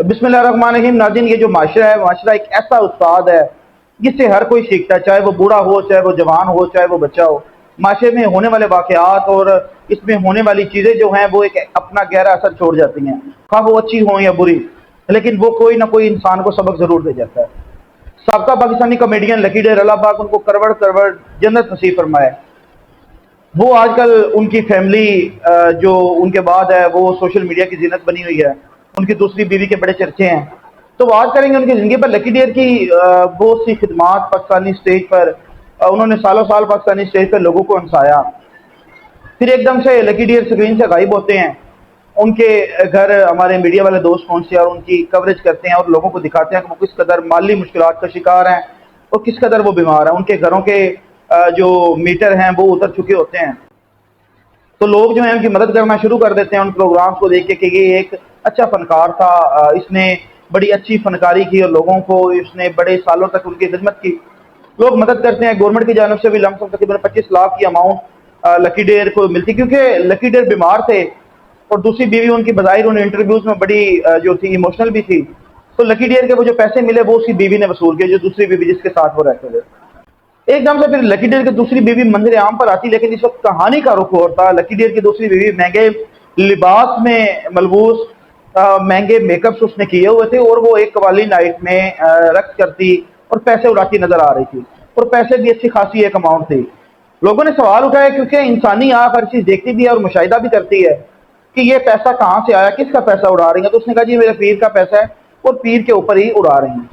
बिस्मिल्लाहिर्रहमानिर्रहीम। नाज़रीन, ये जो माशरा है, माशरा एक ऐसा उस्ताद है जिससे हर कोई सीखता है, चाहे वो बूढ़ा हो, चाहे वो जवान हो, चाहे वो बच्चा हो। माशरे में होने वाले वाक़यात और इसमें होने वाली चीज़ें जो हैं वो एक अपना गहरा असर छोड़ जाती हैं, ख़्वाह वो अच्छी हों या बुरी, लेकिन वो कोई ना कोई इंसान को सबक ज़रूर दे जाता है। साबका पाकिस्तानी कॉमेडियन लकी डेर, अल्लाह पाक उनको करवड़ करवड़ जन्नत नसीब फरमाए। वो आजकल उनकी फैमिली जो उनके बाद है वो सोशल मीडिया की ज़ीनत बनी हुई है। उनकी दूसरी बीवी के बड़े चर्चे हैं। तो बात करेंगे उनकी ज़िंदगी पर। लकी डेर की बहुत सी खिदमात पाकिस्तानी स्टेज पर, उन्होंने सालों साल पाकिस्तानी स्टेज पर लोगों को हंसाया। फिर एकदम से लकी डेर स्क्रीन से गायब होते हैं। उनके घर हमारे मीडिया वाले दोस्त पहुंचते हैं और उनकी कवरेज करते हैं और लोगों को दिखाते हैं कि वो किस कदर माली मुश्किलात का शिकार हैं और किस कदर वो बीमार हैं। उनके घरों के जो मीटर हैं वो उतर चुके होते हैं। तो लोग जो है उनकी मदद करना शुरू कर देते हैं उन प्रोग्राम्स को देख के कि ये एक अच्छा फनकार था, इसने बड़ी अच्छी फनकारी की और लोगों को इसने बड़े सालों तक उनकी खिदमत की। लोग मदद करते हैं। गवर्नमेंट की जानब से भी लमसम तकरीबन 25 लाख की अमाउंट लकी डेर को मिलती, क्योंकि लकी डेर बीमार थे और दूसरी बीवी उनकी बज़ाहिर उन इंटरव्यूज में बड़ी जो थी इमोशनल भी थी। तो लकी डेर के वो जो पैसे मिले वो उसकी बीवी ने वसूल किए, जो दूसरी बीवी जिसके साथ वो रहते थे। एकदम से फिर लकी डेर की दूसरी बीवी मंजर आम पर आती, लेकिन इस वक्त कहानी का रुख होता है। लकी डेर की दूसरी बीवी महंगे लिबास में मलबूस, महंगे मेकअप्स उसने किए हुए थे और वो एक कवाली नाइट में रक्स करती और पैसे उड़ाती नजर आ रही थी, और पैसे भी अच्छी खासी एक अमाउंट थी। लोगों ने सवाल उठाया, क्योंकि इंसानी आंख हर चीज देखती भी है और मुशाहिदा भी करती है कि ये पैसा कहाँ से आया, किसका पैसा उड़ा रही है। तो उसने कहा जी मेरे पीर का पैसा है और पीर के ऊपर ही उड़ा रही हैं।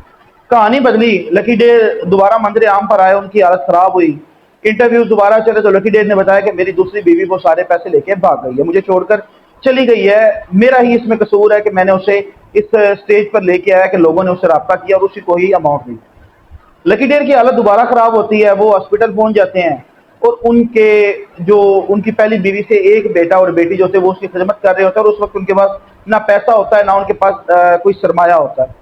कहानी बदली, लकी डेर दोबारा मंजर आम पर आए, उनकी हालत खराब हुई। इंटरव्यू दोबारा चले तो लकी डेर ने बताया कि मेरी दूसरी बीवी वो सारे पैसे लेके भाग गई है, मुझे छोड़कर चली गई है, मेरा ही इसमें कसूर है कि मैंने उसे इस स्टेज पर लेके आया कि लोगों ने उससे रब्ता किया और उसी को ही अमाउंट दी। लकी डेर की हालत दोबारा खराब होती है, वो हॉस्पिटल पहुंच जाते हैं और उनकी पहली बीवी से एक बेटा और बेटी जो थे वो उसकी खिदमत कर रहे होते हैं, और उस वक्त उनके पास ना पैसा होता है ना उनके पास कोई सरमाया होता है।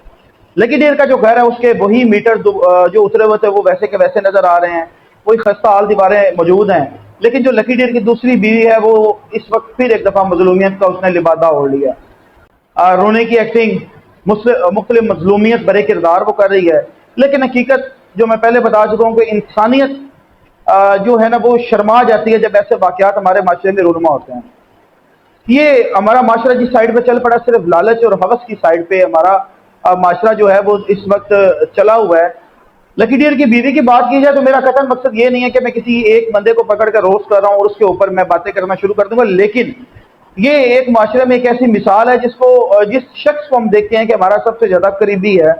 लकी डेर का जो घर है उसके वही मीटर जो उतरे हुए थे वो वैसे के वैसे नजर आ रहे हैं, वही खस्ता हाल दीवारें मौजूद हैं। लेकिन जो लकी डेर की दूसरी बीवी है वो इस वक्त फिर एक दफा मजलूमियत का उसने लिबादा ओढ़ लिया। रोने की एक्टिंग, मुख्तलिफ मजलूमियत भरे किरदार वो कर रही है, लेकिन हकीकत जो मैं पहले बता चुका हूँ कि इंसानियत जो है ना वो शर्मा जाती है जब ऐसे वाकयात हमारे माशरे में रूनुमा होते हैं। ये हमारा माशरा जिस साइड पे चल पड़ा, सिर्फ लालच और हवस की साइड पे हमारा माशरा जो है वो इस वक्त चला हुआ है। लकी डेर की बीवी की बात की जाए तो मेरा कतई मकसद ये नहीं है कि मैं किसी एक बंदे को पकड़ कर रोस्ट कर रहा हूँ और उसके ऊपर मैं बातें करना शुरू कर दूंगा, लेकिन ये एक माशरे में एक ऐसी मिसाल है जिस शख्स को हम देखते हैं कि हमारा सबसे ज्यादा करीबी है,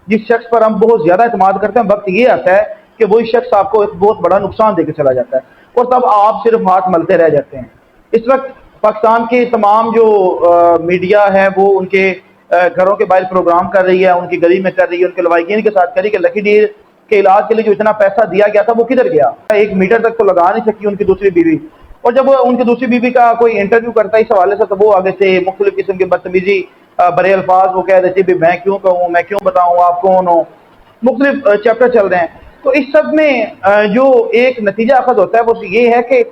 जिस शख्स पर हम बहुत ज्यादा एतमाद करते हैं, वक्त ये आता है कि वही शख्स आपको एक बहुत बड़ा नुकसान देकर चला जाता है और तब आप सिर्फ हाथ मलते रह जाते हैं। इस वक्त पाकिस्तान के तमाम जो मीडिया है वो उनके घरों के बाहर प्रोग्राम कर रही है, उनकी गली में कर रही है, उनके लवाकिन के साथ करी कि लकी डेर के इलाज के लिए जो इतना पैसा दिया गया था वो किधर गया। एक मीटर तक तो लगा नहीं सकी उनकी दूसरी बीवी, और जब उनकी दूसरी बीवी का कोई इंटरव्यू करता है इस हवाले से तो वो आगे से मुख्तलिफ किस्म की बदतमीजी बड़े अल्फाज वो कह देती है, मैं क्यों कहूँ, मैं क्यों बताऊँ, आप कौन हो। मुख्तलिफ चैप्टर चल रहे हैं। तो इस सब में जो एक नतीजा अखद होता है वो ये है कि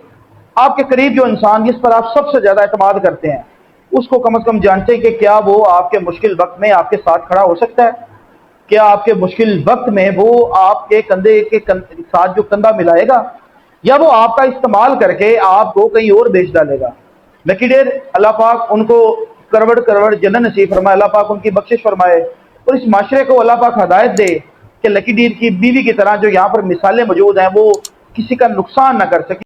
आपके करीब जो इंसान जिस पर आप सबसे ज्यादा एतमाद करते हैं उसको कम से कम जानते हैं कि क्या वो आपके मुश्किल वक्त में आपके साथ खड़ा हो सकता है, क्या आपके मुश्किल वक्त में वो आपके कंधे के साथ जो कंधा मिलाएगा, या वो आपका इस्तेमाल करके आपको कहीं और बेच डालेगा। लकी डेर, अल्लाह पाक उनको करवड़ करवड़ जन्नत नसीब फरमाए, अल्लाह पाक उनकी बख्शिश फरमाए और इस माशरे को अल्लाह पाक हदायत दे कि लकी डेर की बीवी की तरह जो यहाँ पर मिसालें मौजूद हैं वो किसी का नुकसान ना कर सके।